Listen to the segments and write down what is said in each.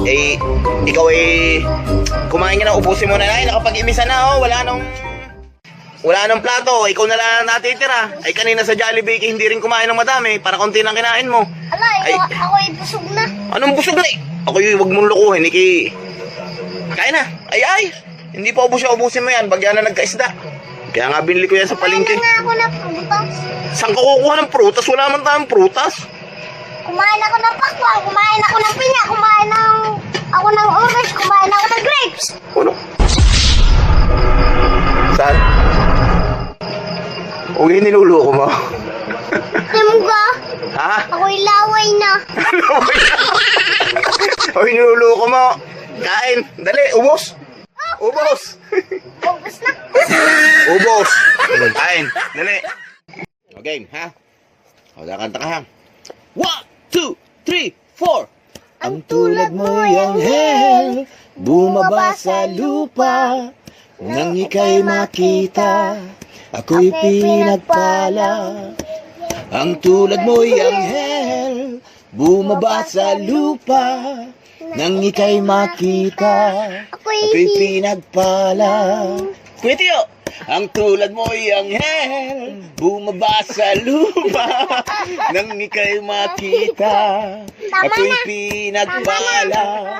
Eh, ikaw kumain ka na, ubusin mo na. Ay, nakapag-imisa na, oh. Wala nang plato, ikaw na lang natitira. Ay, kanina sa Jollibee, hindi rin kumain ng madami. Para konti lang kinain mo. Ala, Ay, ako ay busog na. anong busog na eh? Ako wag mong lukuhin, kain na. Ay, hindi pa ubusin mo yan. Bagyan na nagkaisda. Kaya nga binili ko yan sa palengke. Kumain na nga ako ng prutas. Saan ka kukuha ng prutas? Wala man tayong prutas. Kumain ako ng pakwan, kumain ako ng pinya, kumain ako ng orange, kumain ako ng grapes. Ano? Saan? Huwag yung niluluko mo. Timuga, Ha? ako'y laway na. Huwag yung niluluko mo. Kain. Dali, ubos. Ubos. Ubus na. Ubos. Kain. Dali. Okay, ha? O, kakanta ka ha. 1, 2, 3, 4. Ang tulad mo'y anghel, bumaba sa lupa, nang ika'y makita, ako'y pinagpala. Ang tulad mo'y anghel, bumaba sa lupa, nang ika'y makita, ako'y pinagpala. Kuya, ang tulad mo'y anghel, bumaba sa lupa, nang ika'y makita, ako'y pinagpala.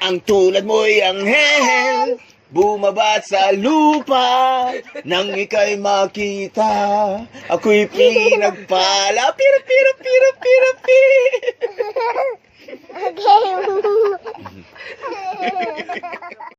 Ang tulad mo'y anghel, bumaba sa lupa, nang ika'y makita, ako'y pinagpala. Pira, pira, pira, pira, pira. Okay.